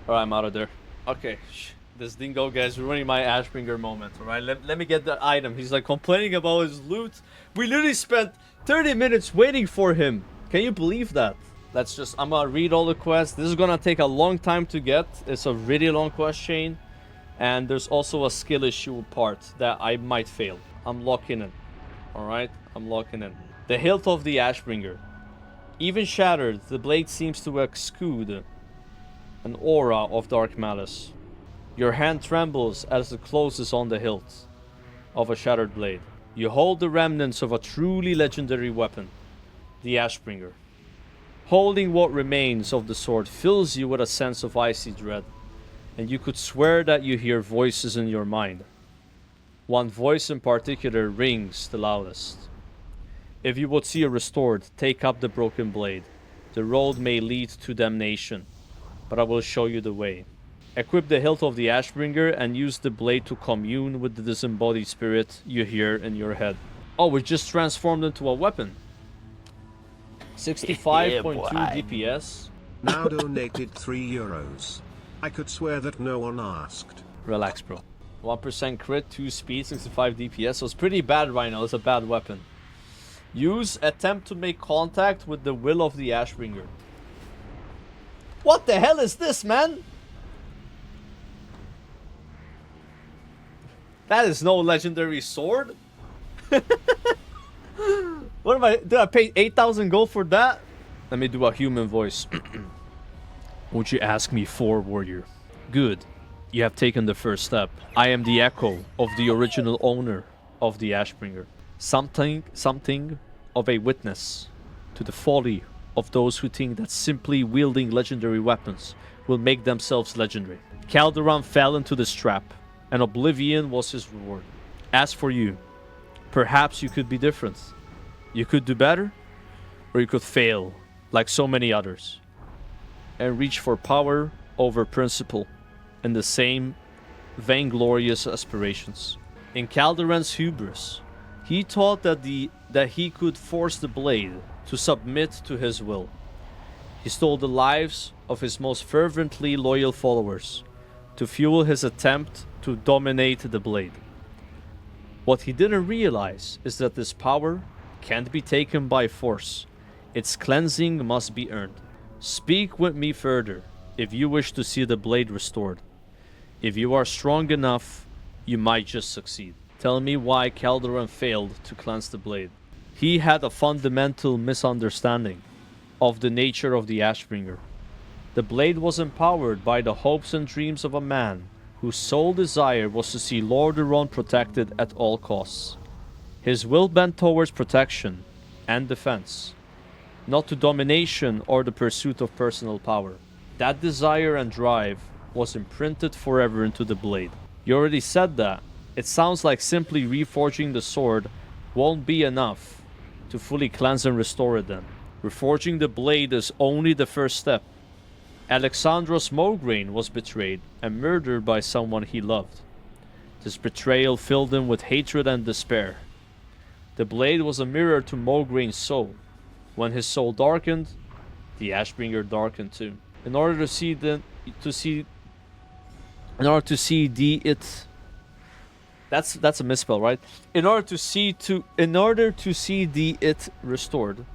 Alright, I'm out of there. Okay, this dingo guy's ruining my Ashbringer moment, alright? Let me get the item. He's like complaining about his loot. We literally spent 30 minutes waiting for him. Can you believe that? I'm gonna read all the quests. This is gonna take a long time to get. It's a really long quest chain. And there's also a skill issue part that I might fail. I'm locking in. Alright? I'm locking in. The hilt of the Ashbringer. Even shattered, the blade seems to exude an aura of dark malice. Your hand trembles as it closes on the hilt of a shattered blade. You hold the remnants of a truly legendary weapon, the Ashbringer. Holding what remains of the sword fills you with a sense of icy dread, and you could swear that you hear voices in your mind. One voice in particular rings the loudest. If you would see it restored, take up the broken blade. The road may lead to damnation, but I will show you the way. Equip the hilt of the Ashbringer and use the blade to commune with the disembodied spirit you hear in your head. Oh, it just transformed into a weapon. 65.2 DPS. Now donated €3. I could swear that no one asked. Relax, bro. 1% crit, 2 speed, 65 DPS. So it's pretty bad right now. It's a bad weapon. Use attempt to make contact with the will of the Ashbringer. What the hell is this, man? That is no legendary sword. What am I? Did I pay 8,000 gold for that? Let me do a human voice. Won't you ask me for, warrior? Good. You have taken the first step. I am the echo of the original owner of the Ashbringer. Something of a witness to the folly of those who think that simply wielding legendary weapons will make themselves legendary. Calderon fell into this trap, and oblivion was his reward. As for you, perhaps you could be different. You could do better, or you could fail, like so many others, and reach for power over principle and the same vainglorious aspirations. In Calderon's hubris, he thought that he could force the blade to submit to his will. He stole the lives of his most fervently loyal followers to fuel his attempt to dominate the blade. What he didn't realize is that this power can't be taken by force. Its cleansing must be earned. Speak with me further if you wish to see the blade restored. If you are strong enough, you might just succeed. Tell me why Calderon failed to cleanse the blade. He had a fundamental misunderstanding of the nature of the Ashbringer. The blade was empowered by the hopes and dreams of a man whose sole desire was to see Lordaeron protected at all costs. His will bent towards protection and defense, not to domination or the pursuit of personal power. That desire and drive was imprinted forever into the blade. You already said that. It sounds like simply reforging the sword won't be enough to fully cleanse and restore it then. Reforging the blade is only the first step. Alexandros Mograine was betrayed and murdered by someone he loved. This betrayal filled him with hatred and despair. The blade was a mirror to Mograine's soul. When his soul darkened, the Ashbringer darkened too. In order to see the That's a misspell, right? In order to see the it restored.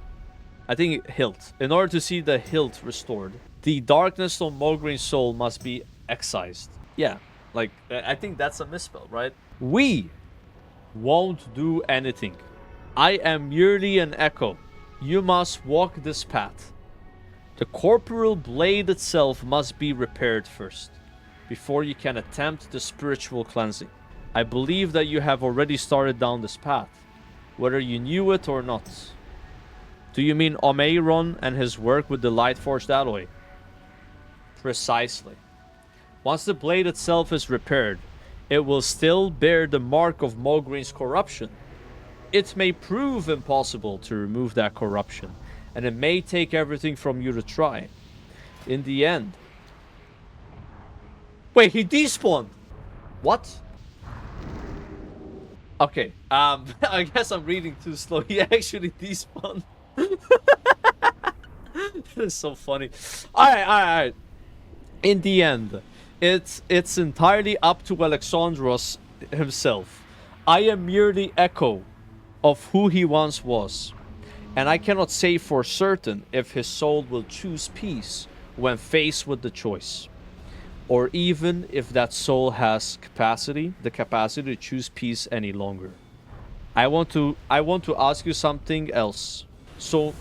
I think hilt. In order to see the hilt restored, the darkness of Mograine's soul must be excised. Yeah, like I think that's a misspell, right? We won't do anything. I am merely an echo. You must walk this path. The corporeal blade itself must be repaired first, before you can attempt the spiritual cleansing. I believe that you have already started down this path, whether you knew it or not. Do you mean Omiron and his work with the Lightforged alloy? Precisely. Once the blade itself is repaired, it will still bear the mark of Mograine's corruption. It may prove impossible to remove that corruption, and it may take everything from you to try. In the end... Wait, he despawned! What? Okay, I guess I'm reading too slow. He actually despawned. That is so funny. Alright. In the end, it's entirely up to Alexandros himself. I am merely echo of who he once was, and I cannot say for certain if his soul will choose peace when faced with the choice, or even if that soul has the capacity to choose peace any longer. I want to ask you something else. So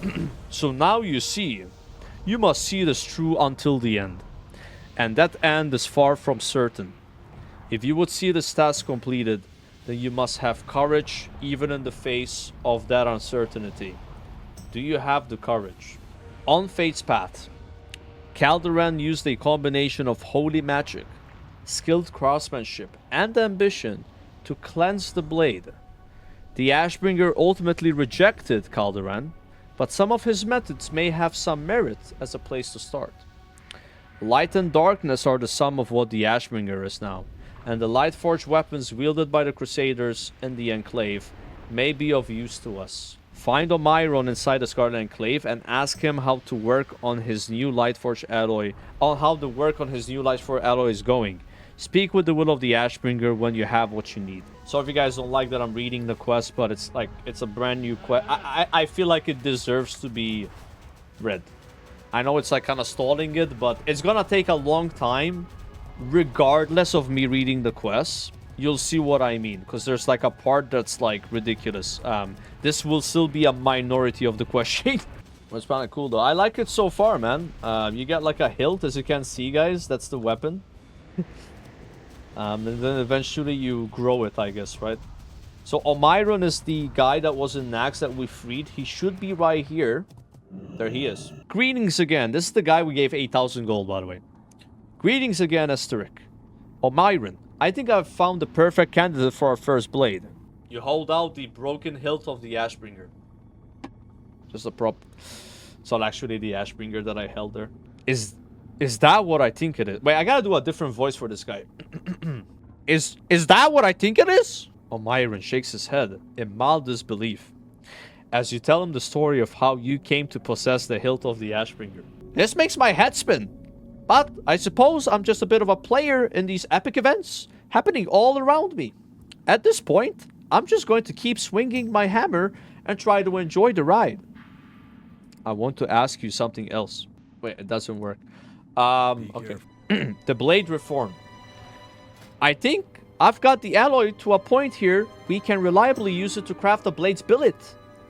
so now you see, you must see this true until the end. And that end is far from certain. If you would see this task completed, then you must have courage even in the face of that uncertainty. Do you have the courage? On Fate's path, Calderon used a combination of holy magic, skilled craftsmanship, and ambition to cleanse the blade. The Ashbringer ultimately rejected Calderon, but some of his methods may have some merit as a place to start. Light and darkness are the sum of what the Ashbringer is now, and the light-forged weapons wielded by the Crusaders in the Enclave may be of use to us. Find Omiron inside the Scarlet Enclave and ask him how to work on his new Lightforged alloy, is going. Speak with the will of the Ashbringer when you have what you need. So if you guys don't like that I'm reading the quest, but it's like, it's a brand new quest. I feel like it deserves to be read. I know it's like kind of stalling it, but it's gonna take a long time regardless of me reading the quest. You'll see what I mean, because there's like a part that's like ridiculous. This will still be a minority of the question. It's kind of cool though. I like it so far, man. You get like a hilt, as you can see, guys. That's the weapon. And then eventually you grow it, I guess, right? So Omiron is the guy that was in Nax that we freed. He should be right here. There he is. Greetings again. This is the guy we gave 8,000 gold, by the way. Greetings again, Esteric. Omiron, I think I've found the perfect candidate for our first blade. You hold out the broken hilt of the Ashbringer. Just a prop. It's not actually the Ashbringer that I held there. Is that what I think it is? Wait, I gotta do a different voice for this guy. Is that what I think it is? Omiron shakes his head in mild disbelief as you tell him the story of how you came to possess the hilt of the Ashbringer. This makes my head spin. But I suppose I'm just a bit of a player in these epic events happening all around me. At this point, I'm just going to keep swinging my hammer and try to enjoy the ride. I want to ask you something else. Wait, it doesn't work. Okay. The blade reform. I think I've got the alloy to a point here. We can reliably use it to craft a blade's billet.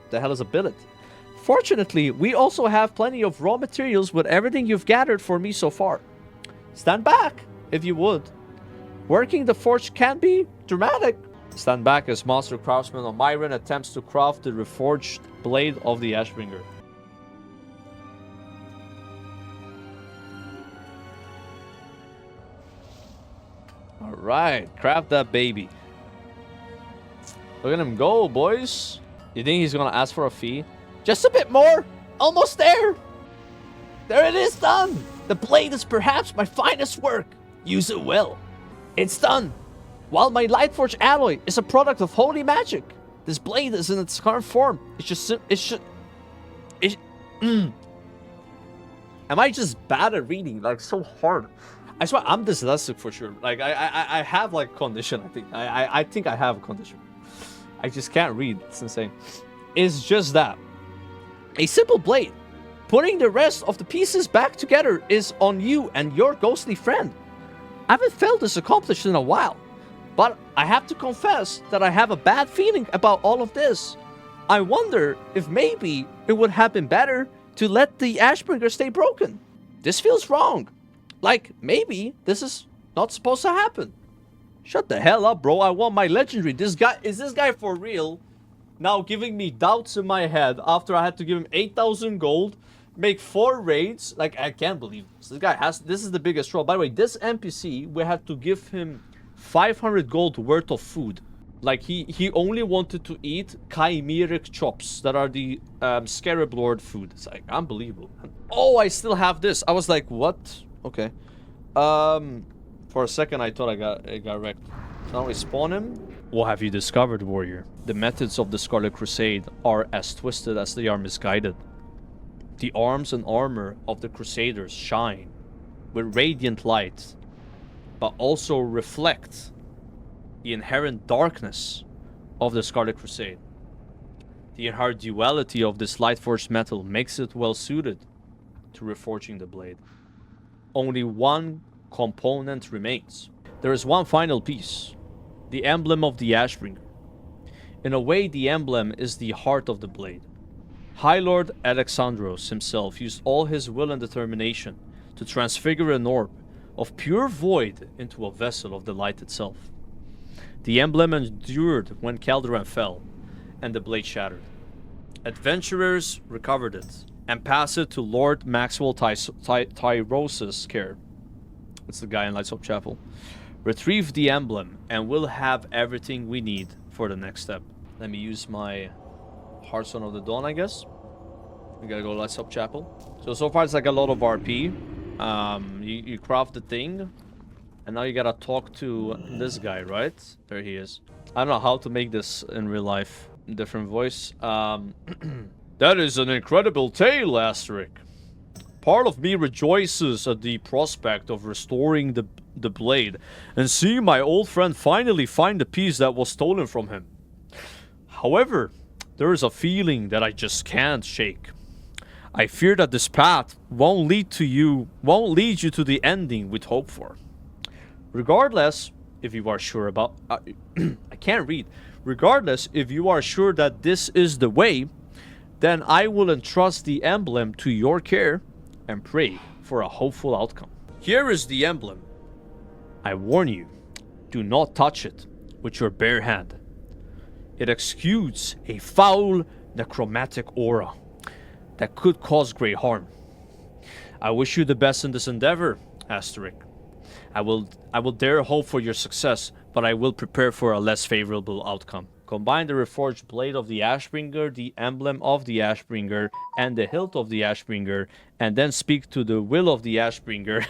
The hell is a billet? Fortunately, we also have plenty of raw materials with everything you've gathered for me so far. Stand back, if you would. Working the forge can be dramatic. Stand back as Master Craftsman Omiron attempts to craft the reforged blade of the Ashbringer. Alright, craft that baby. Look at him go, boys. You think he's gonna ask for a fee? Just a bit more! Almost there! There it is, done! The blade is perhaps my finest work. Use it well. It's done! While my Lightforged alloy is a product of holy magic, this blade is in its current form. Am I just bad at reading? Like, so hard. I swear, I'm dyslexic for sure. Like, I have, like, condition, I think. I think I have a condition. I just can't read. It's insane. It's just that. A simple blade. Putting the rest of the pieces back together is on you and your ghostly friend. I haven't felt this accomplished in a while, but I have to confess that I have a bad feeling about all of this. I wonder if maybe it would have been better to let the Ashbringer stay broken. This feels wrong. Like, maybe this is not supposed to happen. Shut the hell up, bro. I want my legendary. Is this guy for real? Now giving me doubts in my head after I had to give him 8,000 gold, make 4 raids. Like, I can't believe this. This is the biggest troll. By the way, this NPC, we had to give him 500 gold worth of food. Like, he only wanted to eat chimeric chops that are the Scarab Lord food. It's like, unbelievable. Oh, I still have this. I was like, what? Okay. For a second, I thought I got wrecked. So now we spawn him. What have you discovered, warrior? The methods of the Scarlet Crusade are as twisted as they are misguided. The arms and armor of the Crusaders shine, with radiant light, but also reflect the inherent darkness of the Scarlet Crusade. The inherent duality of this light-forged metal makes it well suited to reforging the blade. Only one component remains. There is one final piece, the emblem of the Ashbringer. In a way, the emblem is the heart of the blade. High Lord Alexandros himself used all his will and determination to transfigure an orb of pure void into a vessel of the light itself. The emblem endured when Calderon fell, and the blade shattered. Adventurers recovered it, and passed it to Lord Maxwell Tyrosa's care. It's the guy in Lights Up Chapel. Retrieve the emblem, and we'll have everything we need for the next step. Let me use my Hearthstone of the Dawn, I guess. We gotta go Lights Up Chapel. So far it's like a lot of RP. You craft the thing, and now you gotta talk to this guy, right? There he is. I don't know how to make this in real life. Different voice. That is an incredible tale, Asterisk. Part of me rejoices at the prospect of restoring the blade and seeing my old friend finally find the piece that was stolen from him. However, there is a feeling that I just can't shake. I fear that this path won't lead you to the ending we'd hope for. Regardless, if you are sure about... I can't read. Regardless, if you are sure that this is the way, then I will entrust the emblem to your care and pray for a hopeful outcome. Here is the emblem. I warn you, do not touch it with your bare hand. It exudes a foul necromantic aura that could cause great harm. I wish you the best in this endeavor, Asterisk. I will dare hope for your success, but I will prepare for a less favorable outcome. Combine the reforged blade of the Ashbringer, the emblem of the Ashbringer, and the hilt of the Ashbringer, and then speak to the will of the Ashbringer.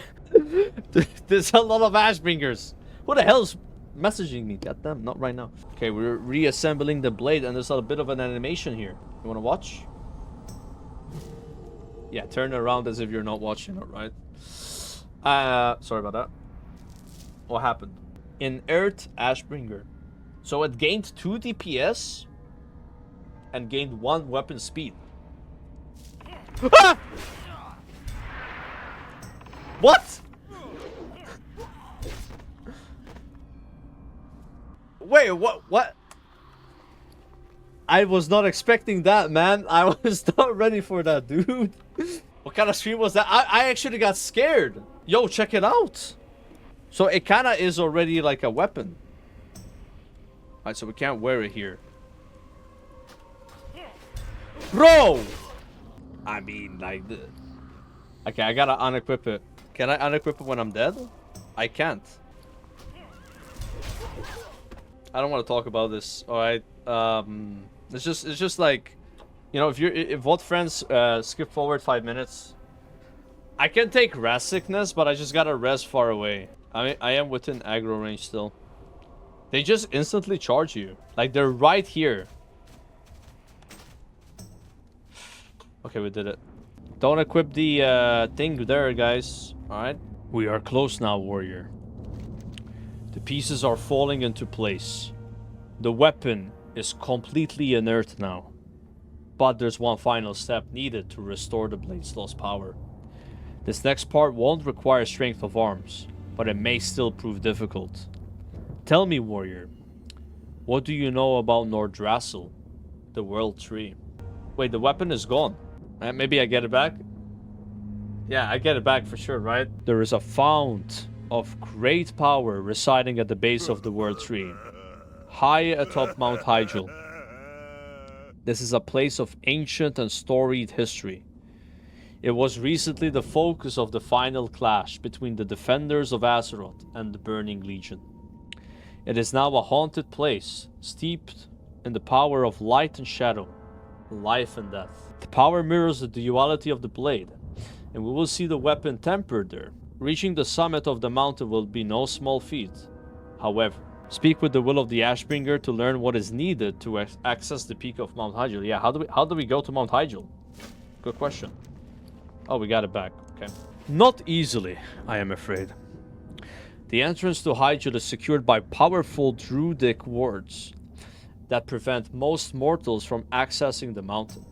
There's a lot of Ashbringers. Who the hell's messaging me? Goddamn, not right now. Okay, we're reassembling the blade, and there's a bit of an animation here. You wanna watch? Yeah, turn around as if you're not watching it, right? Sorry about that. What happened? Inert Ashbringer. So it gained 2 DPS and gained 1 weapon speed. Ah! What? Wait, what? I was not expecting that, man. I was not ready for that, dude. What kind of stream was that? I actually got scared. Yo, check it out. So it kind of is already like a weapon. Alright, so we can't wear it here. Bro! I mean, like... Okay, I gotta unequip it. Can I unequip it when I'm dead? I can't. I don't want to talk about this. Alright, it's just like... You know, if both friends skip forward 5 minutes... I can take rest sickness, but I just gotta rest far away. I mean, I am within aggro range still. They just instantly charge you. Like, they're right here. Okay, we did it. Don't equip the thing there, guys. Alright? We are close now, warrior. The pieces are falling into place. The weapon is completely inert now. But there's one final step needed to restore the blade's lost power. This next part won't require strength of arms, but it may still prove difficult. Tell me, warrior, what do you know about Nordrassil, the World Tree? Wait, the weapon is gone. Maybe I get it back? Yeah, I get it back for sure, right? There is a fount of great power residing at the base of the World Tree, high atop Mount Hyjal. This is a place of ancient and storied history. It was recently the focus of the final clash between the defenders of Azeroth and the Burning Legion. It is now a haunted place, steeped in the power of light and shadow, life and death. The power mirrors the duality of the blade, and we will see the weapon tempered there. Reaching the summit of the mountain will be no small feat. However, speak with the will of the Ashbringer to learn what is needed to access the peak of Mount Hyjal. Yeah, how do we go to Mount Hyjal? Good question. Oh, we got it back. Okay. Not easily, I am afraid. The entrance to Hyjal is secured by powerful druidic wards that prevent most mortals from accessing the mountain.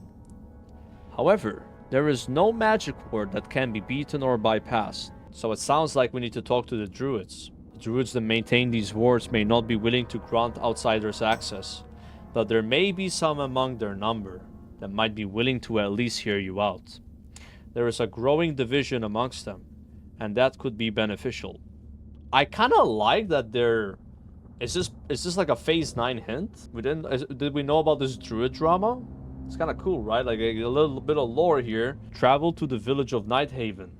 However, there is no magic ward that can be beaten or bypassed, so it sounds like we need to talk to the druids. The druids that maintain these wards may not be willing to grant outsiders access, but there may be some among their number that might be willing to at least hear you out. There is a growing division amongst them, and that could be beneficial. I kind of like that they're... Is this like a Phase 9 hint? Did we know about this druid drama? It's kind of cool, right? Like a little bit of lore here. Travel to the village of Nighthaven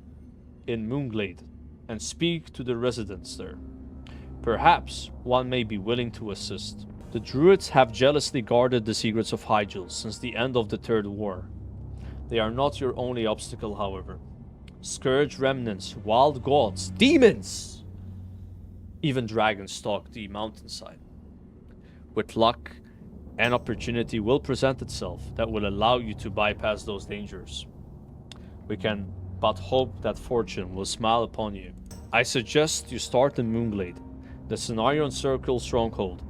in Moonglade and speak to the residents there. Perhaps one may be willing to assist. The druids have jealously guarded the secrets of Hyjal since the end of the Third War. They are not your only obstacle, however. Scourge remnants, wild gods, demons! Even dragons stalk the mountainside. With luck, an opportunity will present itself that will allow you to bypass those dangers. We can but hope that fortune will smile upon you. I suggest you start in Moonglade, the Cenarion Circle stronghold.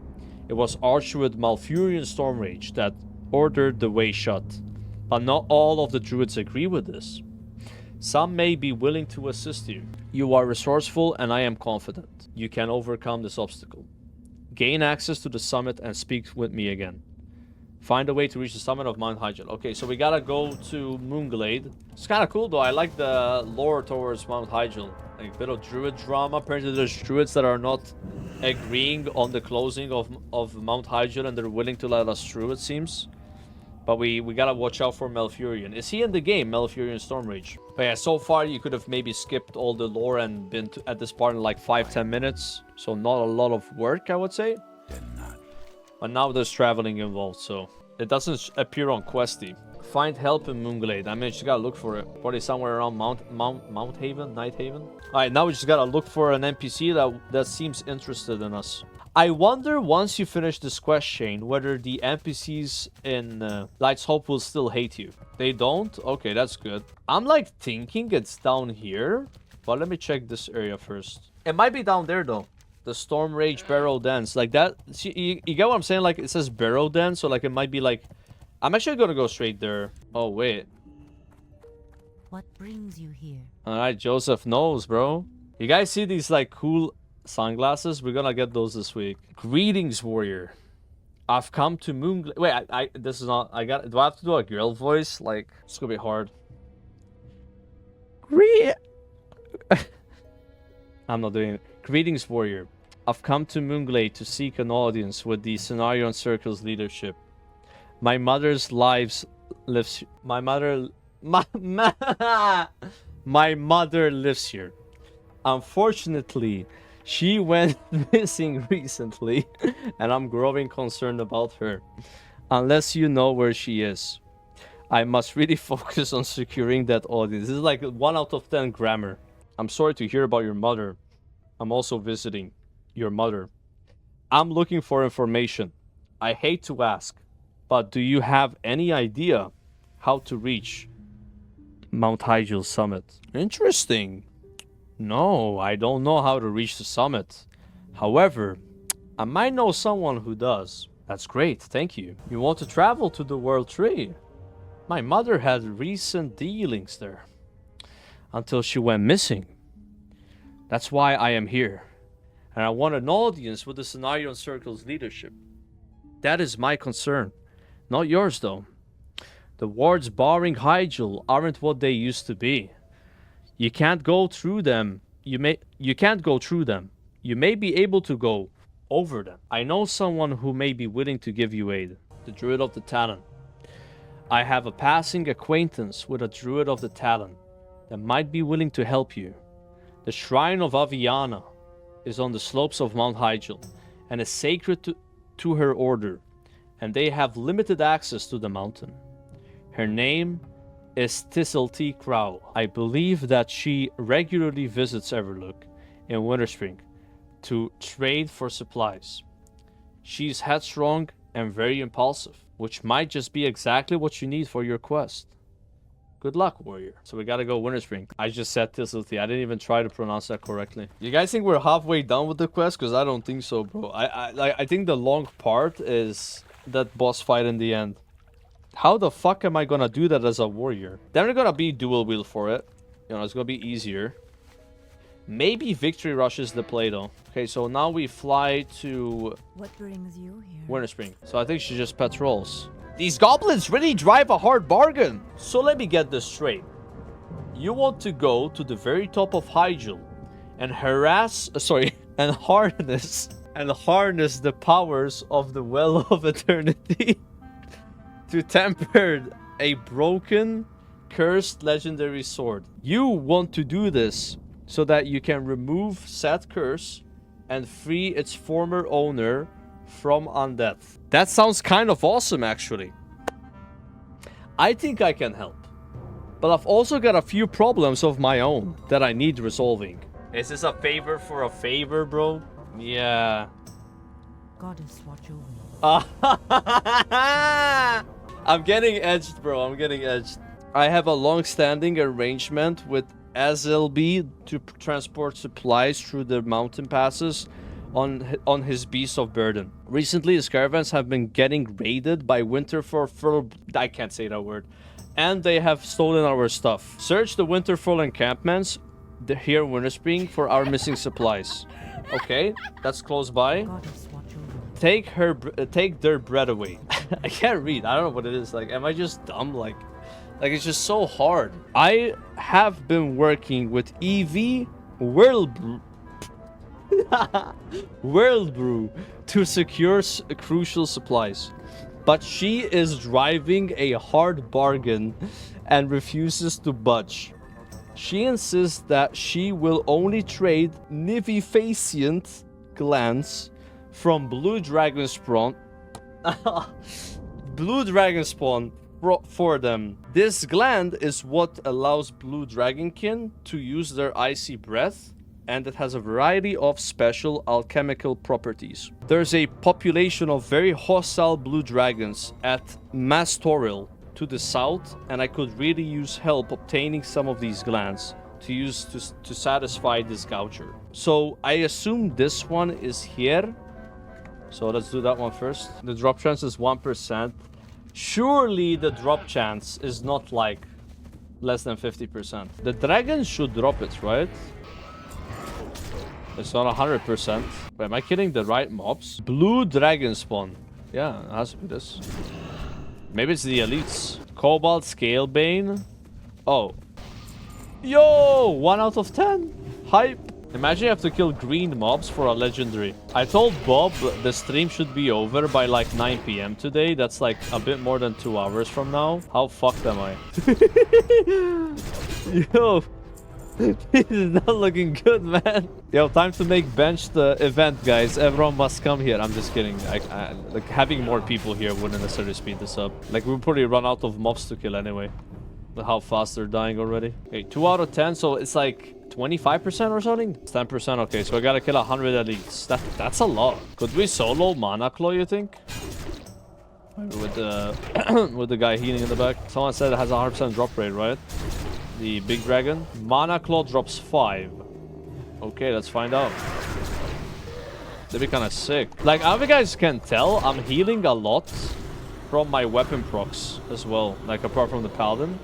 It was arched with Malfurion Stormrage that ordered the way shut, but not all of the druids agree with this. Some may be willing to assist you. You are resourceful and I am confident you can overcome this obstacle. Gain access to the summit and speak with me again. Find a way to reach the summit of Mount Hyjal. Okay, so we gotta go to Moonglade. It's kind of cool though. I like the lore towards Mount Hyjal. Like a bit of druid drama. Apparently there's druids that are not agreeing on the closing of Mount Hyjal and they're willing to let us through, it seems. But we gotta watch out for Malfurion. Is he in the game, Malfurion Stormrage? But yeah, so far you could have maybe skipped all the lore and been at this part in like 5-10 minutes. So not a lot of work, I would say. But now there's traveling involved, so it doesn't appear on Questy. Find help in Moonglade. I mean, you just gotta look for it. Probably somewhere around Mount Haven, Nighthaven. Alright, now we just gotta look for an NPC that seems interested in us. I wonder once you finish this quest chain whether the NPCs in Light's Hope will still hate you. They don't? Okay, that's good. I'm like thinking it's down here, but let me check this area first. It might be down there though. The Storm Rage Barrow Dance. Like that. See, you get what I'm saying? Like it says Barrow Dance, so like it might be like... I'm actually gonna go straight there. Oh, wait. What brings you here? Alright, Joseph knows, bro. You guys see these like cool sunglasses? We're gonna get those this week. Greetings, warrior. I've come to Moonglade. Wait, this is not... Do I have to do a girl voice? Like, it's gonna be hard. I'm not doing it. Greetings, warrior. I've come to Moonglade to seek an audience with the Cenarion Circle's leadership. My mother's lives lives... My mother lives here. Unfortunately, she went missing recently, and I'm growing concerned about her. Unless you know where she is. I must really focus on securing that audience. This is like 1 out of 10 grammar. I'm sorry to hear about your mother. I'm also visiting your mother. I'm looking for information. I hate to ask, but do you have any idea how to reach Mount Hyjal summit? Interesting. No, I don't know how to reach the summit. However, I might know someone who does. That's great, thank you. You want to travel to the World Tree? My mother had recent dealings there. Until she went missing. That's why I am here. And I want an audience with the Cenarion Circle's leadership. That is my concern. Not yours, though. The wards barring Hyjal aren't what they used to be. You can't go through them. You can't go through them. You may be able to go over them. I know someone who may be willing to give you aid. The Druid of the Talon. I have a passing acquaintance with a Druid of the Talon that might be willing to help you. The Shrine of Aviana is on the slopes of Mount Hyjal and is sacred to her order, and they have limited access to the mountain. Her name is Tisselty Crow. I believe that she regularly visits Everlook in Winterspring to trade for supplies. She's headstrong and very impulsive, which might just be exactly what you need for your quest. Good luck, warrior. So we gotta go Winterspring. I just said Thistlethy. I didn't even try to pronounce that correctly. You guys think we're halfway done with the quest? Because I don't think so, bro. I think the long part is that boss fight in the end. How the fuck am I gonna do that as a warrior? Then we're gonna be dual wield for it. You know, it's gonna be easier. Maybe victory rushes the play though. Okay, so now we fly to What brings you here? Winterspring. So I think she just patrols. These goblins really drive a hard bargain. So let me get this straight. You want to go to the very top of Hyjal and and harness the powers of the Well of Eternity to temper a broken, cursed legendary sword. You want to do this so that you can remove said curse and free its former owner from undeath. That sounds kind of awesome, actually. I think I can help. But I've also got a few problems of my own that I need resolving. Is this a favor for a favor, bro? Yeah. Goddess, watch over me. I'm getting edged, bro. I'm getting edged. I have a long-standing arrangement with Azelby to transport supplies through the mountain passes on his beast of burden. Recently, his caravans have been getting raided by Winterfell. I can't say that word. And they have stolen our stuff. Search the Winterfell encampments here in Winterspring for our missing supplies. Okay, that's close by. Goddess, watch over me. Take their bread away. I can't read. I don't know what it is. Like, am I just dumb? Like it's just so hard. I have been working with Evie Worldbrew to secure crucial supplies. But she is driving a hard bargain and refuses to budge. She insists that she will only trade nivificient glands from Blue Dragon Spawn for them. This gland is what allows Blue Dragonkin to use their icy breath, and it has a variety of special alchemical properties. There's a population of very hostile blue dragons at Mastoril to the south, and I could really use help obtaining some of these glands to use to satisfy this gouger. So I assume this one is here. So let's do that one first. The drop chance is 1%. Surely the drop chance is not like less than 50%. The dragon should drop it, right? It's not 100%. Wait, am I killing the right mobs? Blue dragon spawn. Yeah, it has to be this. Maybe it's the elites. Cobalt Scalebane. Oh. Yo! 1 out of 10. Hype. Imagine you have to kill green mobs for a legendary. I told Bob the stream should be over by like 9 PM today. That's like a bit more than 2 hours from now. How fucked am I? Yo. This is not looking good, man. Yo, time to make bench the event, guys. Everyone must come here. I'm just kidding. Like, having more people here wouldn't necessarily speed this up. Like, we'll probably run out of mobs to kill anyway. With how fast they're dying already. Okay, 2 out of 10, so it's like 25% or something? It's 10%, okay, so I gotta kill 100 elites. That's a lot. Could we solo Mana Claw, you think? With the with the guy healing in the back. Someone said it has a 100% drop rate, right? The big dragon. Mana Claw drops 5. Okay, let's find out. That'd be kind of sick. Like, I don't know if you guys can tell, I'm healing a lot from my weapon procs as well. Like, apart from the paladin.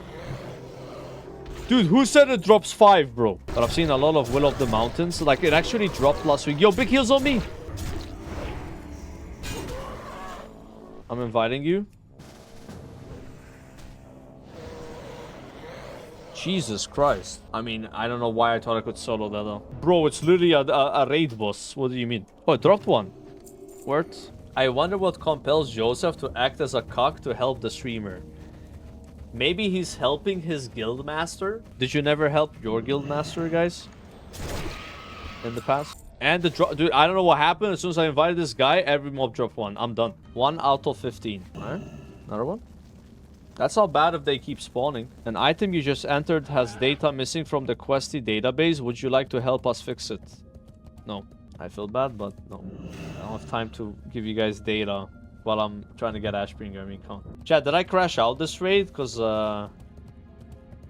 Dude, who said it drops 5, bro? But I've seen a lot of Will of the Mountains. Like, it actually dropped last week. Yo, big heals on me! I'm inviting you. Jesus Christ. I mean, I don't know why I thought I could solo that though. Bro, it's literally a raid boss. What do you mean? Oh, it dropped one. Word. I wonder what compels Joseph to act as a cock to help the streamer. Maybe he's helping his guild master? Did you never help your guild master, guys? In the past? And the drop... Dude, I don't know what happened. As soon as I invited this guy, every mob dropped 1. I'm done. 1 out of 15. Alright. Another one. That's not bad if they keep spawning. An item you just entered has data missing from the Questy database. Would you like to help us fix it? No. I feel bad, but no. I don't have time to give you guys data while I'm trying to get Ashbringer. I mean, come on. Chat, did I crash out this raid? Because,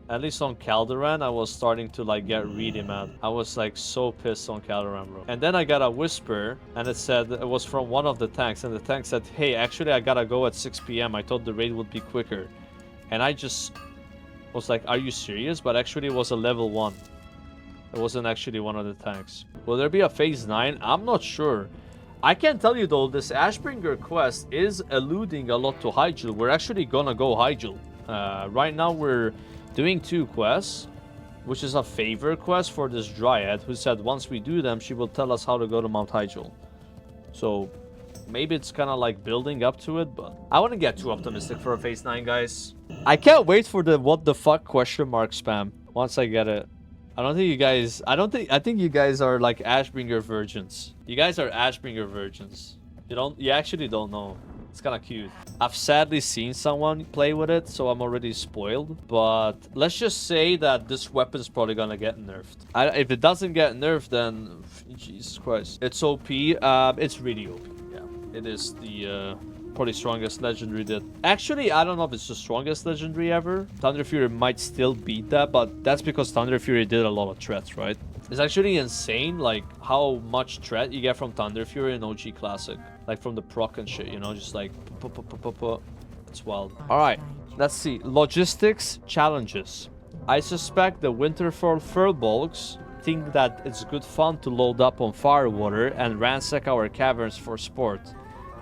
At least on Calderon, I was starting to like get really mad. I was like so pissed on Calderon, bro. And then I got a whisper, and it said it was from one of the tanks, and the tank said, "Hey, actually, I gotta go at 6 p.m. I thought the raid would be quicker." And I just was like, "Are you serious?" But actually, it was a level 1. It wasn't actually one of the tanks. Will there be a phase 9? I'm not sure. I can tell you though, this Ashbringer quest is alluding a lot to Hyjal. We're actually gonna go Hyjal. Right now we're doing 2 quests, which is a favor quest for this Dryad who said once we do them, she will tell us how to go to Mount Hyjal. So maybe it's kind of like building up to it, but I wouldn't get too optimistic for a phase 9, guys. I can't wait for the what the fuck question mark spam once I get it. I think you guys are like Ashbringer virgins. You guys are Ashbringer virgins. You actually don't know. It's kind of cute. I've sadly seen someone play with it, so I'm already spoiled. But let's just say that this weapon's probably gonna get nerfed. If it doesn't get nerfed, then Jesus Christ. It's OP. It's really OP. Yeah, it is the probably strongest legendary that... Actually, I don't know if it's the strongest legendary ever. Thunder Fury might still beat that, but that's because Thunder Fury did a lot of threats, right? It's actually insane, like, how much threat you get from Thunder Fury in OG Classic. Like, from the proc and shit, you know? Just like... It's wild. Alright, let's see. Logistics challenges. I suspect the Winterfell Furbolgs think that it's good fun to load up on firewater and ransack our caverns for sport.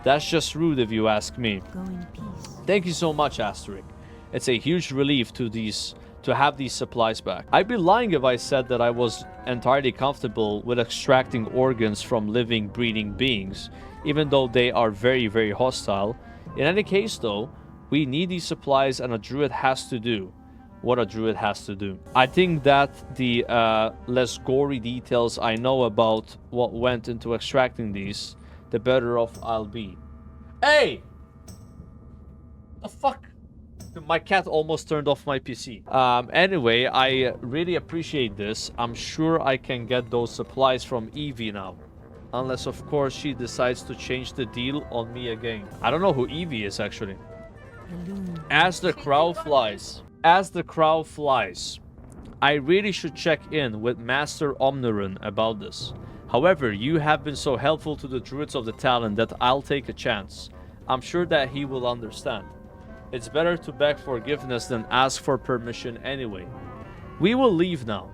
That's just rude if you ask me. Go in peace. Thank you so much, Asterisk. It's a huge relief to have these supplies back. I'd be lying if I said that I was entirely comfortable with extracting organs from living, breathing beings, even though they are very, very hostile. In any case, though, we need these supplies, and a druid has to do what a druid has to do. I think that the less gory details I know about what went into extracting these, the better off I'll be. Hey! The fuck? My cat almost turned off my PC. Anyway, I really appreciate this. I'm sure I can get those supplies from Evie now. Unless, of course, she decides to change the deal on me again. I don't know who Evie is, actually. As the crow flies. As the crow flies. I really should check in with Master Omiron about this. However, you have been so helpful to the Druids of the Talon that I'll take a chance. I'm sure that he will understand. It's better to beg forgiveness than ask for permission anyway. We will leave now.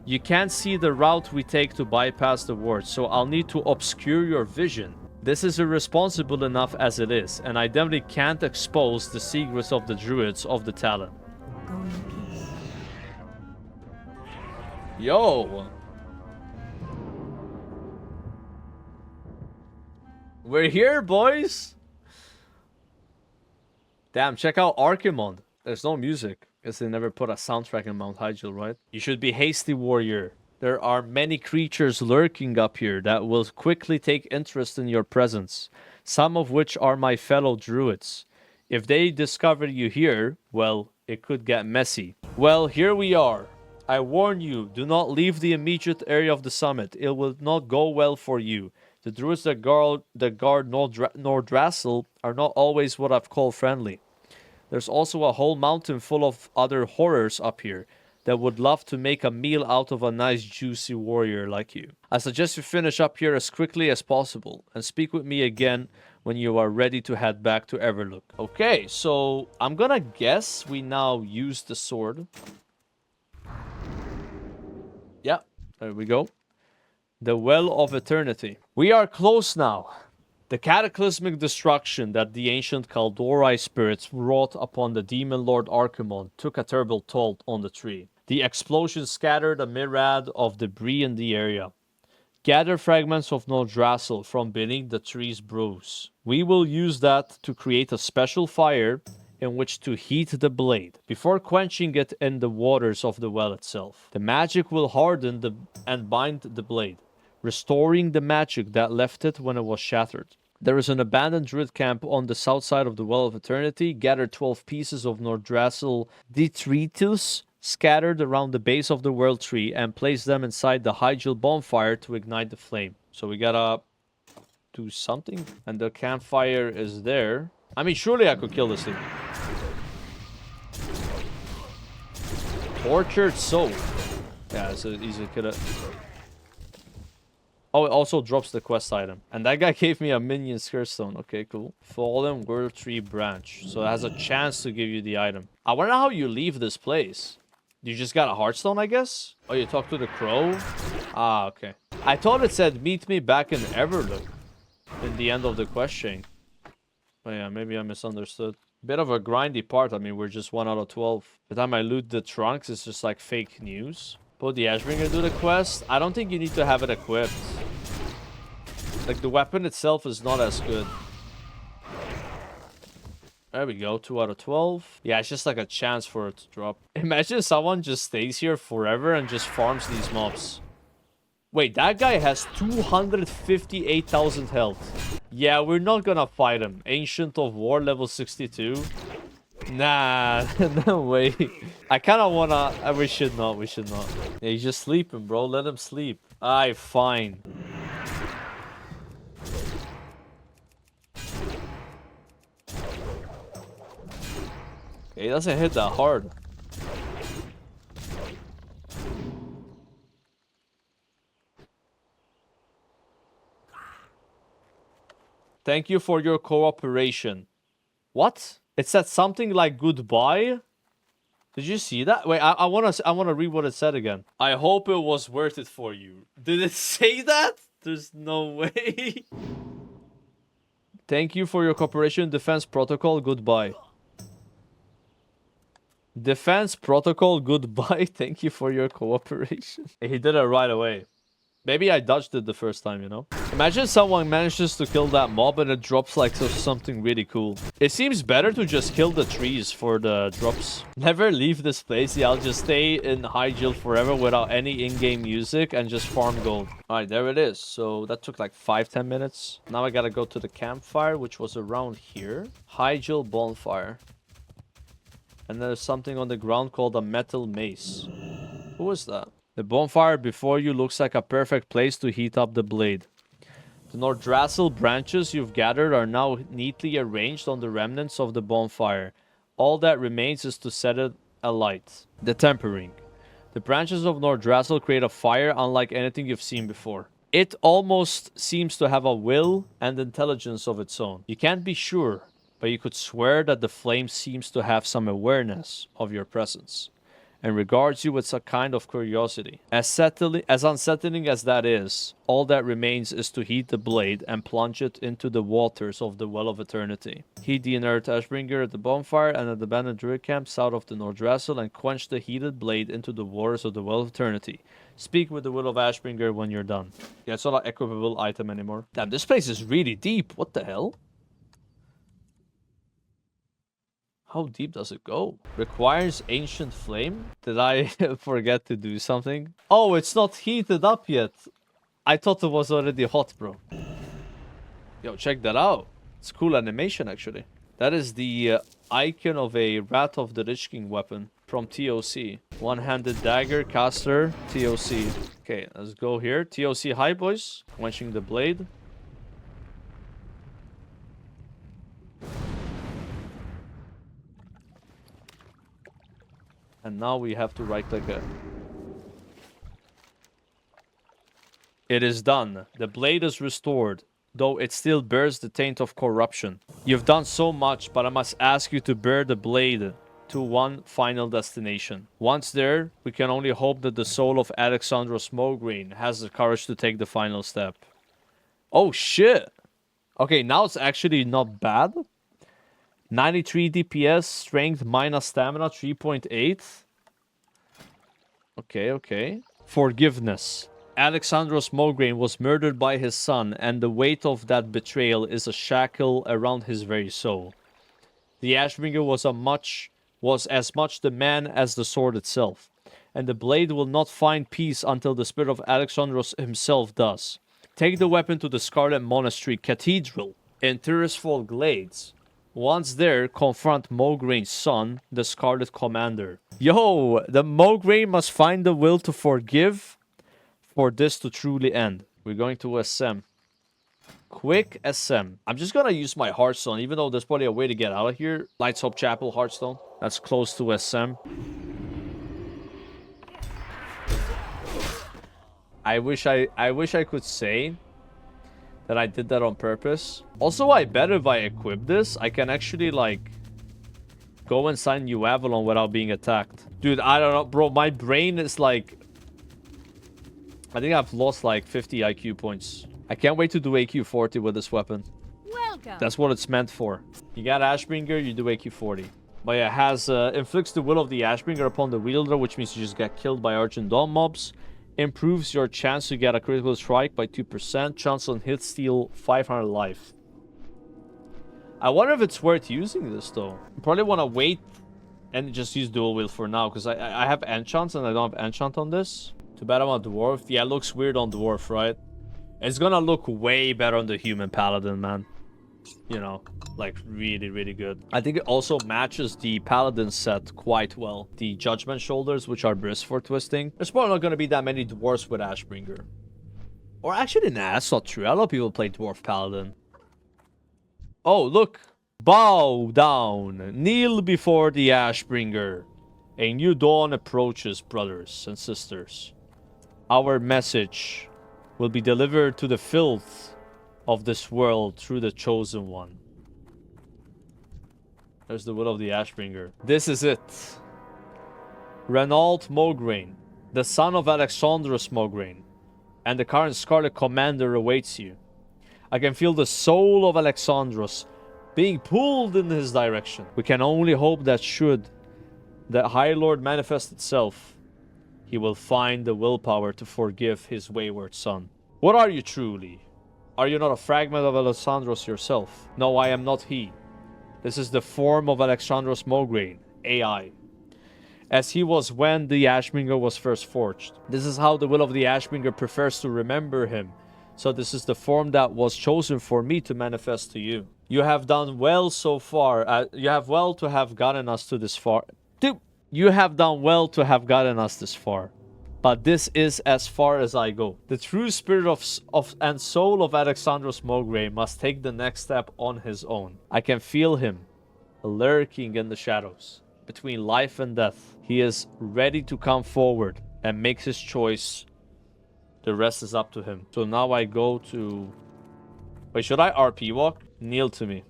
You can't see the route we take to bypass the ward, so I'll need to obscure your vision. This is irresponsible enough as it is, and I definitely can't expose the secrets of the Druids of the Talon. Go in peace. Yo! We're here, boys! Damn, check out Archimond. There's no music. Guess they never put a soundtrack in Mount Hyjal, right? You should be hasty, warrior. There are many creatures lurking up here that will quickly take interest in your presence, some of which are my fellow druids. If they discover you here, well, it could get messy. Well, here we are. I warn you, do not leave the immediate area of the summit. It will not go well for you. The druids that guard Nordrassil are not always what I've called friendly. There's also a whole mountain full of other horrors up here that would love to make a meal out of a nice juicy warrior like you. I suggest you finish up here as quickly as possible and speak with me again when you are ready to head back to Everlook. Okay, so I'm gonna guess we now use the sword. Yeah, there we go. The Well of Eternity. We are close now. The cataclysmic destruction that the ancient Kaldorei spirits wrought upon the demon lord Archimond took a terrible toll on the tree. The explosion scattered a myriad of debris in the area. Gather fragments of Nordrassil from beneath the tree's bruise. We will use that to create a special fire in which to heat the blade, before quenching it in the waters of the well itself. The magic will harden and bind the blade, restoring the magic that left it when it was shattered. There is an abandoned druid camp on the south side of the Well of Eternity. Gather 12 pieces of Nordrassil detritus scattered around the base of the world tree and place them inside the Hyjal bonfire to ignite the flame. So we gotta do something, and the campfire is there. I mean, surely I could kill this thing. Tortured soul. Yeah, it's an easy kill. Oh, it also drops the quest item. And that guy gave me a minion Stone. Okay, cool. Fallen World Tree Branch. So it has a chance to give you the item. I wonder how you leave this place. You just got a Hearthstone, I guess? Oh, you talked to the crow? Ah, okay. I thought it said, meet me back in Everlook. In the end of the quest chain. Oh yeah, maybe I misunderstood. Bit of a grindy part. I mean, we're just 1 out of 12. By the time I loot the trunks, it's just like fake news. But the Ashbringer do the quest. I don't think you need to have it equipped. Like, the weapon itself is not as good. There we go, 2 out of 12. Yeah, it's just like a chance for it to drop. Imagine someone just stays here forever and just farms these mobs. Wait, that guy has 258,000 health. Yeah, we're not gonna fight him. Ancient of War, level 62. Nah, no way. I kind of wanna... we should not. Yeah, he's just sleeping, bro. Let him sleep. Aye, fine. Okay, he doesn't hit that hard. Thank you for your cooperation. What? It said something like goodbye. Did you see that? Wait, I wanna read what it said again. I hope it was worth it for you. Did it say that? There's no way. Thank you for your cooperation. Defense protocol. Goodbye. Defense protocol. Goodbye. Thank you for your cooperation. He did it right away. Maybe I dodged it the first time, you know? Imagine someone manages to kill that mob and it drops like something really cool. It seems better to just kill the trees for the drops. Never leave this place. Yeah, I'll just stay in Hyjal forever without any in-game music and just farm gold. Alright, there it is. So that took like 5-10 minutes. Now I gotta go to the campfire, which was around here. Hyjal bonfire. And there's something on the ground called a metal mace. Who is that? The bonfire before you looks like a perfect place to heat up the blade. The Nordrassil branches you've gathered are now neatly arranged on the remnants of the bonfire. All that remains is to set it alight. The tempering. The branches of Nordrassil create a fire unlike anything you've seen before. It almost seems to have a will and intelligence of its own. You can't be sure, but you could swear that the flame seems to have some awareness of your presence and regards you with a kind of curiosity. As unsettling as that is, all that remains is to heat the blade and plunge it into the waters of the Well of Eternity. Heat the inert Ashbringer at the bonfire and at the abandoned druid camp south of the Nordrassil and quench the heated blade into the waters of the Well of Eternity. Speak with the Will of Ashbringer when you're done. Yeah, it's not an equipable item anymore. Damn, this place is really deep. What the hell? How deep does it go? Requires ancient flame? Did I forget to do something? Oh, it's not heated up yet. I thought it was already hot, bro. Yo, check that out. It's cool animation, actually. That is the icon of a Wrath of the Lich King weapon from TOC. One-handed dagger, caster, TOC. Okay, let's go here. TOC high, boys. Quenching the blade. And now we have to right-click it. It is done. The blade is restored, though it still bears the taint of corruption. You've done so much, but I must ask you to bear the blade to one final destination. Once there, we can only hope that the soul of Alexandros Moonglade has the courage to take the final step. Oh, shit! Okay, now it's actually not bad. 93 DPS, strength minus stamina 3.8. Okay. Forgiveness. Alexandros Moonglade was murdered by his son, and the weight of that betrayal is a shackle around his very soul. The Ashbringer was as much the man as the sword itself, and the blade will not find peace until the spirit of Alexandros himself does. Take the weapon to the Scarlet Monastery Cathedral in Tirisfal Glades. Once there, confront Moongrade's son, the Scarlet Commander. Yo, the Moonglade must find the will to forgive for this to truly end. We're going to SM. Quick SM. I'm just gonna use my Hearthstone, even though there's probably a way to get out of here. Lights Hope Chapel, Hearthstone. That's close to SM. I wish I could say that I did that on purpose. Also, I bet if I equip this, I can actually, like, go inside New Avalon without being attacked. Dude, I don't know, bro. My brain is, like... I think I've lost, like, 50 IQ points. I can't wait to do AQ 40 with this weapon. Welcome. That's what it's meant for. You got Ashbringer, you do AQ 40. But yeah, it has inflicts the will of the Ashbringer upon the wielder, which means you just get killed by Argent Dawn mobs. Improves your chance to get a critical strike by 2%. Chance on hit steal 500 life. I wonder if it's worth using this though. You probably want to wait and just use dual wield for now, because I have enchants and I don't have enchant on this. Too bad I'm a dwarf. Yeah, it looks weird on dwarf, right? It's gonna look way better on the human paladin, man. You know, like really, really good. I think it also matches the paladin set quite well. The judgment shoulders, which are brisk for twisting. There's probably not gonna be that many dwarves with Ashbringer. Or actually, nah, that's not true. A lot of people play dwarf paladin. Oh, look. Bow down. Kneel before the Ashbringer. A new dawn approaches, brothers and sisters. Our message will be delivered to the filth of this world through the Chosen One. There's the will of the Ashbringer. This is it. Renault Mograine, the son of Alexandros Mograine, and the current Scarlet Commander awaits you. I can feel the soul of Alexandros being pulled in his direction. We can only hope that should the High Lord manifest itself, he will find the willpower to forgive his wayward son. What are you truly? Are you not a fragment of Alexandros yourself? No, I am not he. This is the form of Alexandros Mograine, AI. As he was when the Ashbringer was first forged. This is how the will of the Ashbringer prefers to remember him. So this is the form that was chosen for me to manifest to you. You have done well so far. You have well to have gotten us to this far. Dude, you have done well to have gotten us this far. But this is as far as I go. The true spirit of and soul of Alexandros Mograine must take the next step on his own. I can feel him lurking in the shadows between life and death. He is ready to come forward and make his choice. The rest is up to him. So now I go to... Wait, should I RP walk? Kneel to me.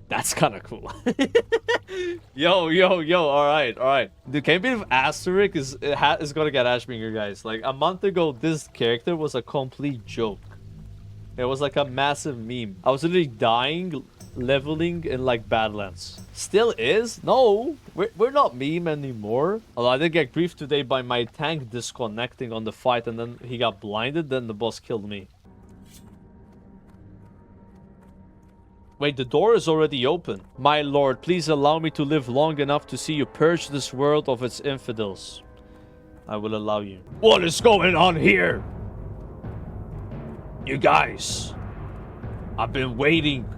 That's kind of cool. Yo, alright. Dude, can you believe Asterisk is gonna get Ashbringer, guys? Like, a month ago, this character was a complete joke. It was like a massive meme. I was literally dying, leveling in like Badlands. Still is? No, we're not meme anymore. Although I did get grief today by my tank disconnecting on the fight, and then he got blinded, then the boss killed me. Wait, the door is already open. My lord, please allow me to live long enough to see you purge this world of its infidels. I will allow you. What is going on here? You guys. I've been waiting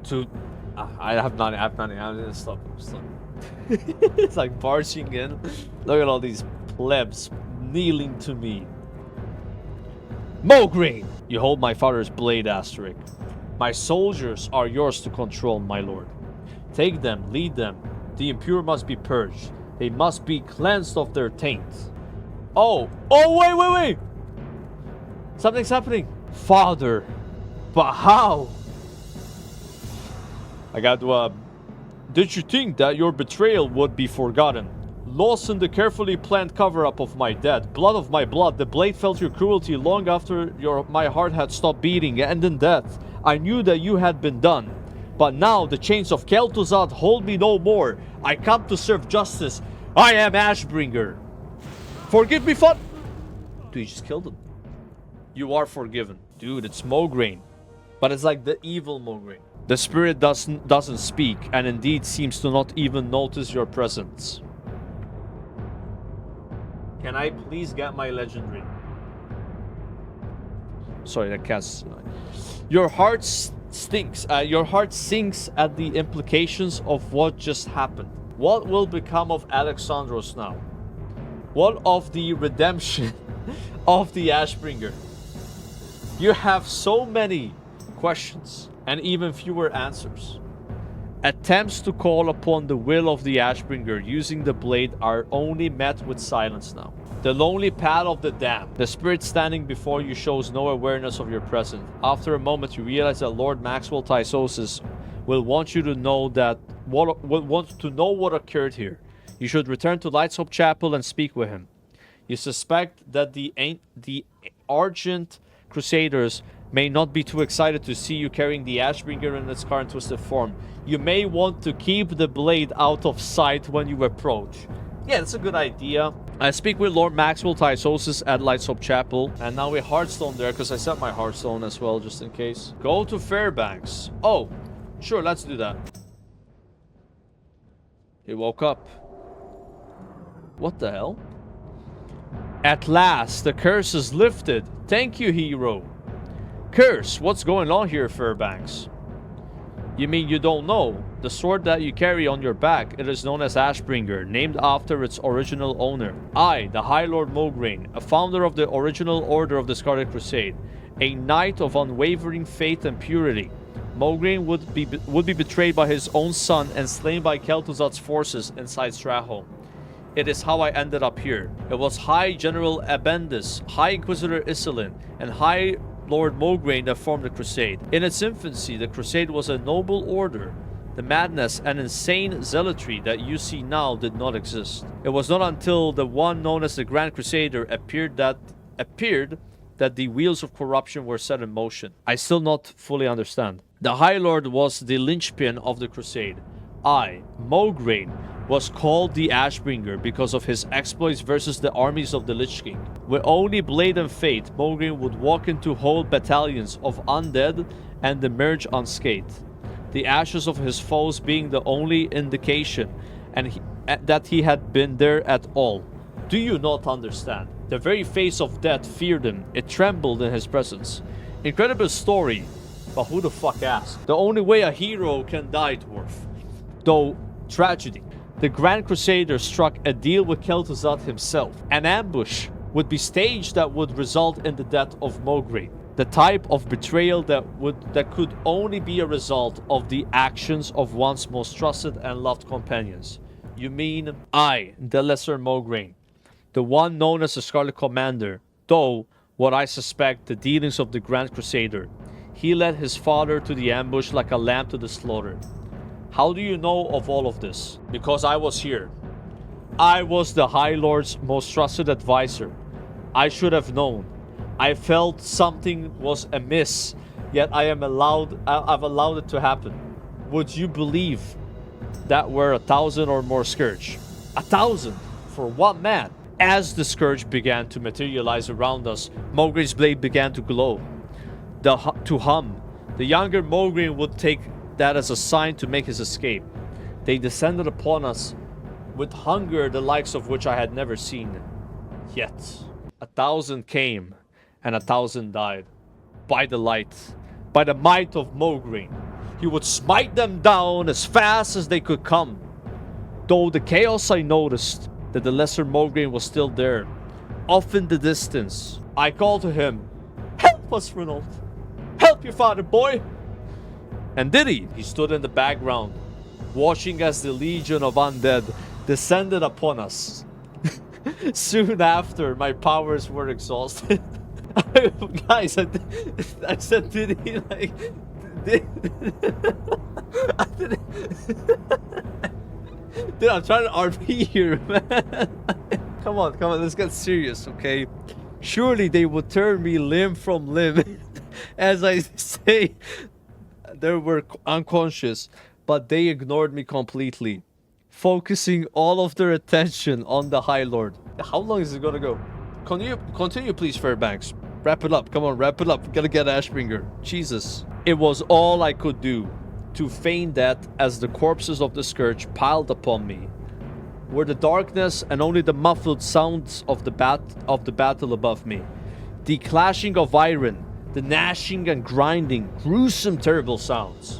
to... I have nothing. I'm gonna stop. It's like barging in. Look at all these plebs kneeling to me. Mograine! You hold my father's blade, Asterisk. My soldiers are yours to control, my lord. Take them, lead them. The impure must be purged. They must be cleansed of their taint. Oh, wait. Something's happening. Father, but how? I got to, Did you think that your betrayal would be forgotten? Lost in the carefully planned cover-up of my death, blood of my blood, the blade felt your cruelty long after my heart had stopped beating, and in death, I knew that you had been done. But now the chains of Kel'Thuzad hold me no more. I come to serve justice. I am Ashbringer. Forgive me, Dude, you just killed him. You are forgiven. Dude, it's Mograine. But it's like the evil Mograine. The spirit doesn't speak, and indeed seems to not even notice your presence. Can I please get my legendary? Sorry, that cat's... Your heart stinks. Your heart sinks at the implications of what just happened. What will become of Alexandros now? What of the redemption of the Ashbringer? You have so many questions and even fewer answers. Attempts to call upon the will of the Ashbringer using the blade are only met with silence now. The lonely path of the damned. The spirit standing before you shows no awareness of your presence. After a moment, you realize that Lord Maxwell Tysosis will want you to know what occurred here. You should return to Light's Hope Chapel and speak with him. You suspect that the Argent Crusaders may not be too excited to see you carrying the Ashbringer in its current twisted form. You may want to keep the blade out of sight when you approach. Yeah, that's a good idea. I speak with Lord Maxwell Tysosis at Light's Hope Chapel. And now we Hearthstone there, because I set my Hearthstone as well, just in case. Go to Fairbanks. Oh, sure, let's do that. He woke up. What the hell? At last, the curse is lifted. Thank you, hero. Curse, what's going on here, Fairbanks? You mean you don't know? The sword that you carry on your back, it is known as Ashbringer, named after its original owner. I, the High Lord Moonglade, a founder of the original Order of the Scarlet Crusade, a knight of unwavering faith and purity. Moonglade would be betrayed by his own son and slain by Kel'Thuzad's forces inside Strahol. It is how I ended up here. It was High General Abendis, High Inquisitor Iselin, and High Lord Moonglade that formed the Crusade. In its infancy, the Crusade was a noble order. The madness and insane zealotry that you see now did not exist. It was not until the one known as the Grand Crusader appeared that the wheels of corruption were set in motion. I still not fully understand. The High Lord was the linchpin of the Crusade. I, Moonglade, was called the Ashbringer because of his exploits versus the armies of the Lich King. With only blade and fate, Moonglade would walk into whole battalions of undead and emerge unscathed. The ashes of his foes being the only indication that he had been there at all. Do you not understand? The very face of death feared him. It trembled in his presence. Incredible story, but who the fuck asked? The only way a hero can die, dwarf. Though, tragedy. The Grand Crusader struck a deal with Kel'Thuzad himself. An ambush would be staged that would result in the death of Moonglade. The type of betrayal that could only be a result of the actions of one's most trusted and loved companions. You mean I, the lesser Moonglade, the one known as the Scarlet Commander, though what I suspect the dealings of the Grand Crusader. He led his father to the ambush like a lamb to the slaughter. How do you know of all of this? Because I was here. I was the High Lord's most trusted advisor. I should have known. I felt something was amiss, yet I've allowed it to happen. Would you believe that were 1,000 or more scourge? 1,000? For what man? As the scourge began to materialize around us, Moonglade's blade began to glow. To hum. The younger Moonglade would take that as a sign to make his escape. They descended upon us with hunger the likes of which I had never seen. Yet 1,000 came and 1,000 died. By the light, by the might of Moonglade, he would smite them down as fast as they could come. Though the chaos, I noticed that the lesser Moonglade was still there, off in the distance. I called to him, "Help us, Renault! Help your father, boy!" And did he? He stood in the background, watching as the legion of undead descended upon us. Soon after, my powers were exhausted. Guys, I said, did he? Like, I didn't. Dude, I'm trying to RP here, man. Come on, let's get serious, okay? Surely they would turn me limb from limb. As I say, they were unconscious, but they ignored me completely, focusing all of their attention on the High Lord. How long is it gonna go? Continue, please, Fairbanks. Wrap it up. Come on, wrap it up. We gotta get Ashbringer. Jesus. It was all I could do to feign death as the corpses of the scourge piled upon me. Were the darkness and only the muffled sounds of the battle above me. The clashing of iron, the gnashing and grinding, gruesome, terrible sounds.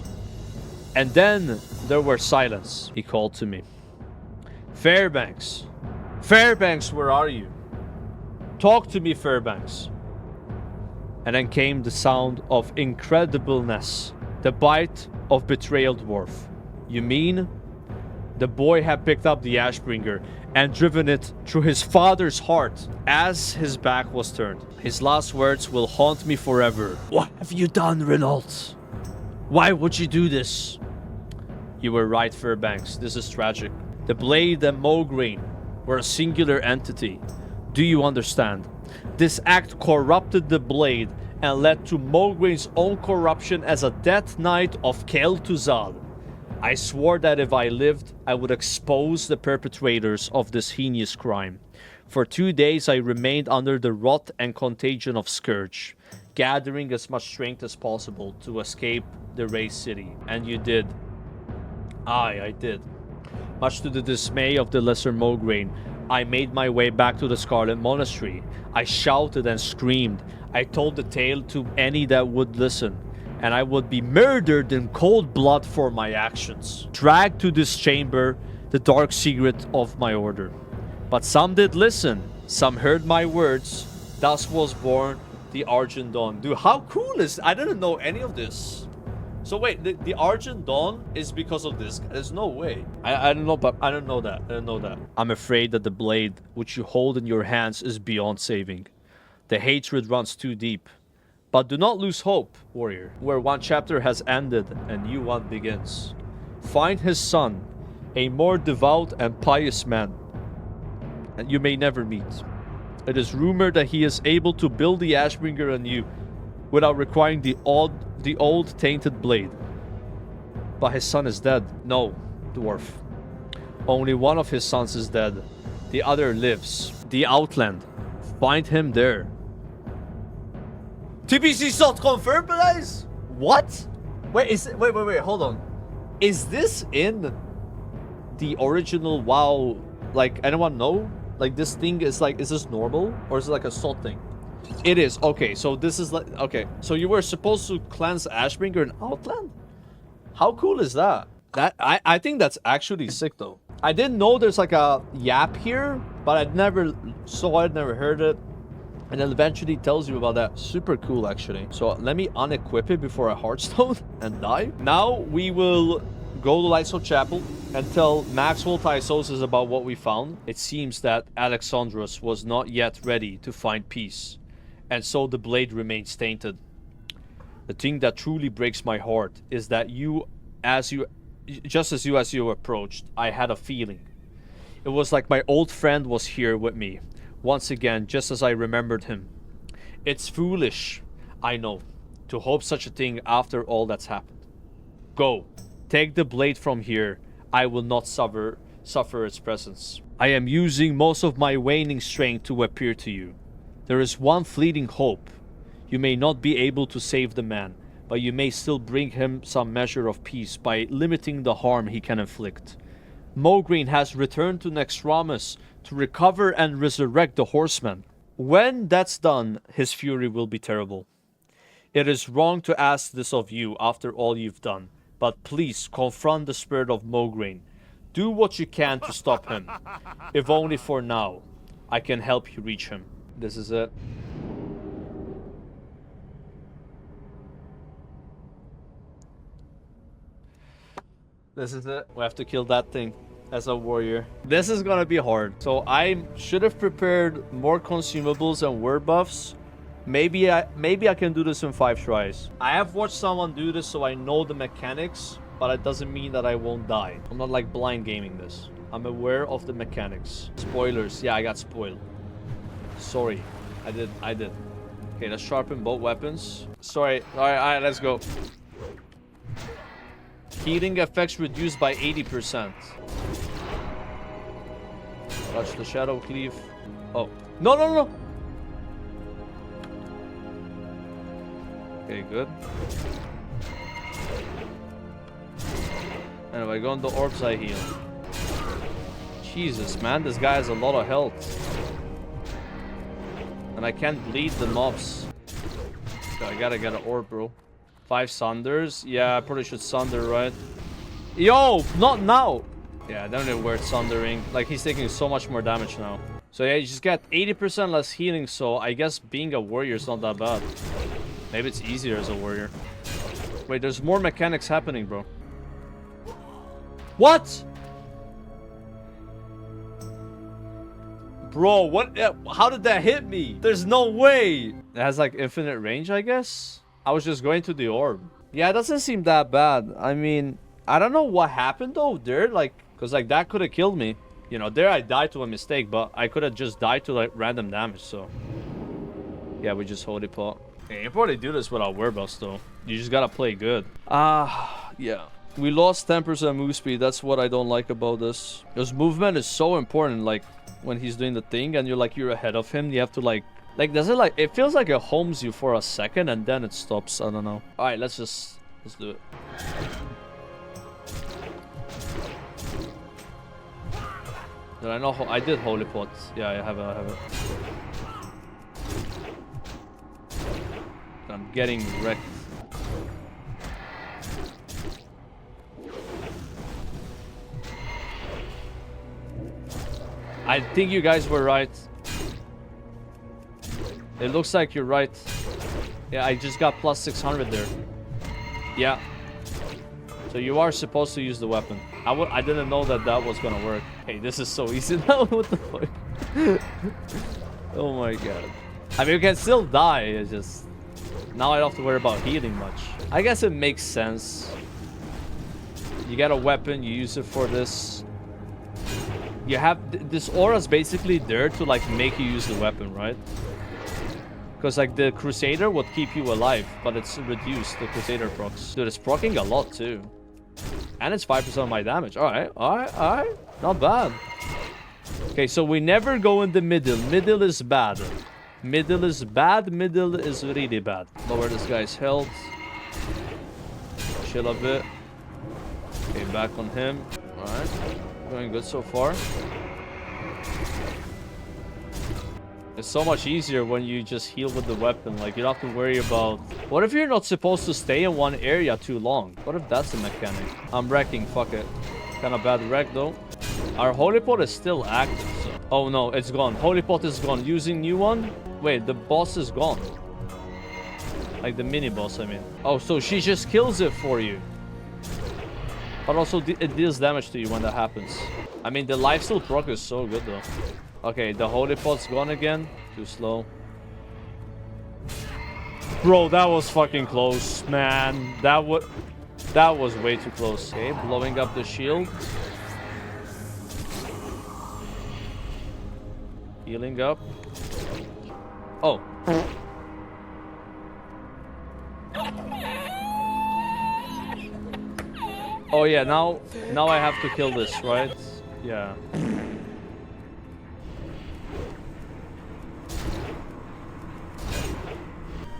And then there were silence. He called to me. Fairbanks. Fairbanks, where are you? Talk to me, Fairbanks. And then came the sound of incredibleness. The bite of betrayal, dwarf. You mean the boy had picked up the Ashbringer and driven it through his father's heart as his back was turned? His last words will haunt me forever. What have you done, Renault? Why would you do this? You were right, Fairbanks. This is tragic. The blade and Moonglade were a singular entity. Do you understand? This act corrupted the blade and led to Moonglade's own corruption as a death knight of Kel'Thuzad. I swore that if I lived, I would expose the perpetrators of this heinous crime. For 2 days, I remained under the rot and contagion of Scourge, gathering as much strength as possible to escape the Ray City. And you did. Aye, I did. Much to the dismay of the lesser Moonglade, I made my way back to the Scarlet Monastery. I shouted and screamed. I told the tale to any that would listen, and I would be murdered in cold blood for my actions. Dragged to this chamber, the dark secret of my order. But some did listen, some heard my words. Thus was born the Argent Dawn. Dude, how cool is... I didn't know any of this. So wait, the Argent Dawn is because of this? There's no way. I don't know, but I don't know that. I don't know that. I'm afraid that the blade which you hold in your hands is beyond saving. The hatred runs too deep. But do not lose hope, warrior. Where one chapter has ended, a new one begins. Find his son, a more devout and pious man, and you may never meet. It is rumored that he is able to build the Ashbringer anew, without requiring the old tainted blade. But his son is dead. No, dwarf. Only one of his sons is dead. The other lives. The Outland. Find him there. TPC salt confirmed, guys? What? Wait, wait, hold on. Is this in the original WoW? Like, anyone know? Like, this thing is like, is this normal? Or is it like a salt thing? It is. Okay, so this is like... Okay, so you were supposed to cleanse Ashbringer in Outland? How cool is that? I think that's actually sick, though. I didn't know there's like a yap here, but I'd never saw it, never heard it. And then eventually tells you about that. Super cool, actually. So let me unequip it before I Hearthstone and die. Now we will go to Lightstone Chapel and tell Maxwell Tysosis about what we found. It seems that Alexandros was not yet ready to find peace, and so the blade remains tainted. The thing that truly breaks my heart is that just as you approached, I had a feeling. It was like my old friend was here with me, once again, just as I remembered him. It's foolish, I know, to hope such a thing after all that's happened. Go, take the blade from here. I will not suffer its presence. I am using most of my waning strength to appear to you. There is one fleeting hope. You may not be able to save the man, but you may still bring him some measure of peace by limiting the harm he can inflict. Moonglade has returned to Nextramus to recover and resurrect the horseman. When that's done, his fury will be terrible. It is wrong to ask this of you after all you've done, but please confront the spirit of Moonglade. Do what you can to stop him. If only for now, I can help you reach him. This is it. This is it. We have to kill that thing as a warrior. This is gonna be hard. So I should have prepared more consumables and word buffs. Maybe I can do this in 5 tries. I have watched someone do this, so I know the mechanics, but it doesn't mean that I won't die. I'm not like blind gaming this. I'm aware of the mechanics. Spoilers. Yeah, I got spoiled. Sorry. I did. Okay, let's sharpen both weapons. Sorry. Alright, let's go. Healing effects reduced by 80%. Touch the shadow cleave. Oh. No. Okay, good. And if I go into orbs, I heal. Jesus, man, this guy has a lot of health. And I can't bleed the mobs. So I gotta get an orb, bro. 5 Sunders? Yeah, I probably should Sunder, right? Yo, not now! Yeah, I don't know where it's Sundering. Like, he's taking so much more damage now. So yeah, you just get 80% less healing, so I guess being a warrior is not that bad. Maybe it's easier as a warrior. Wait, there's more mechanics happening, bro. What? Bro, what? How did that hit me? There's no way. It has like infinite range, I guess. I was just going to the orb. Yeah, it doesn't seem that bad. I mean, I don't know what happened though there, like, because like that could have killed me. You know, there I died to a mistake, but I could have just died to like random damage, so. Yeah, we just holy pot. Yeah, you probably do this without whereabouts though. You just gotta play good. Yeah. We lost 10% move speed. That's what I don't like about this. Because movement is so important, like when he's doing the thing and you're ahead of him, you have to like does it like, it feels like it homes you for a second and then it stops. I don't know. All right, let's do it. Did I know? I did holy pot. Yeah, I have it. I'm getting wrecked. I think you guys were right. It looks like you're right. Yeah, I just got plus 600 there. Yeah. So you are supposed to use the weapon. I didn't know that was gonna work. Hey, this is so easy now. What the fuck? Oh my god. I mean, you can still die. It's just now I don't have to worry about healing much. I guess it makes sense. You get a weapon, you use it for this. You have this aura's basically there to like make you use the weapon, right? Because like the Crusader would keep you alive, but it's reduced, the Crusader procs. Dude, it's procking a lot too. And it's 5% of my damage. Alright. Not bad. Okay, so we never go in the middle. Middle is bad. Middle is bad. Middle is really bad. Lower this guy's health. Chill a bit. Okay, back on him. Alright. Going good so far. It's so much easier when you just heal with the weapon. Like, you don't have to worry about... What if you're not supposed to stay in one area too long? What if that's the mechanic? I'm wrecking. Fuck it. Kind of bad wreck, though. Our holy pot is still active, so... Oh, no. It's gone. Holy pot is gone. Using new one? Wait, the boss is gone. Like, the mini-boss, I mean. Oh, so she just kills it for you. But also, it deals damage to you when that happens. I mean, the lifesteal proc is so good, though. Okay, the holy pot's gone again. Too slow. Bro, that was fucking close, man. That was way too close. Okay, blowing up the shield. Healing up. Oh. Oh yeah, now I have to kill this, right? Yeah.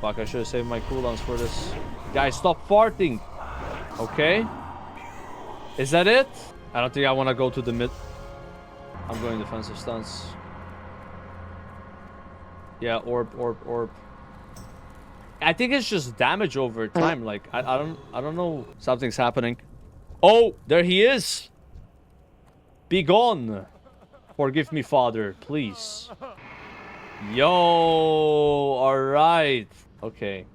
Fuck, I should have saved my cooldowns for this. Guys, stop farting. Okay. Is that it? I don't think I want to go to the mid. I'm going defensive stance. Yeah, orb. I think it's just damage over time. Like, I don't know. Something's happening. Oh, there he is. Be gone. Forgive me, Father, please. Yo, all right. Okay.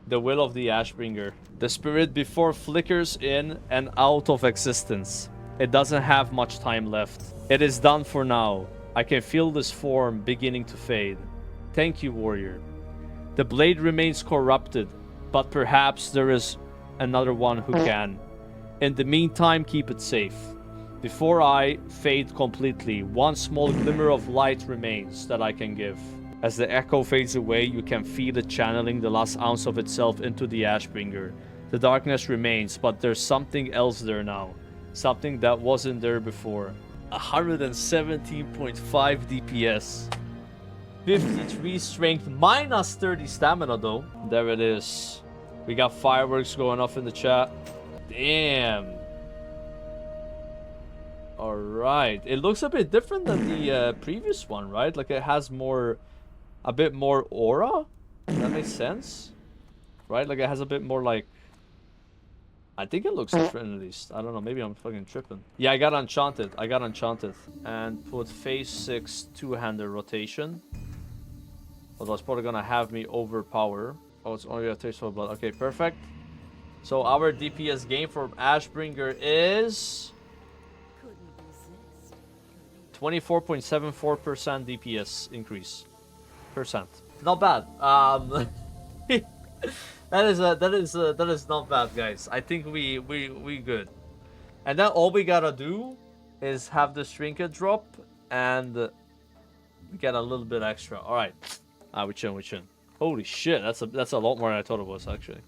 The will of the Ashbringer. The spirit before flickers in and out of existence. It doesn't have much time left. It is done for now. I can feel this form beginning to fade. Thank you, warrior. The blade remains corrupted, but perhaps there is another one who can. In the meantime, keep it safe. Before I fade completely, one small glimmer of light remains that I can give. As the echo fades away, you can feel it channeling the last ounce of itself into the Ashbringer. The darkness remains, but there's something else there now. Something that wasn't there before. 117.5 DPS. 53 strength, minus 30 stamina though. There it is. We got fireworks going off in the chat. Damn. Alright. It looks a bit different than the previous one, right? Like it has a bit more aura? Does that make sense? Right? Like it has a bit more like... I think it looks different at least. I don't know. Maybe I'm fucking tripping. Yeah, I got enchanted. And put phase 6 two-hander rotation. Although it's probably gonna have me overpower. Oh, it's only a taste of blood. Okay, perfect. So our DPS gain from Ashbringer is 24.74% DPS increase. Not bad. That is not bad, guys. I think we good. And then all we gotta do is have the trinket drop and get a little bit extra. All right. We chin. Holy shit, that's a lot more than I thought it was actually.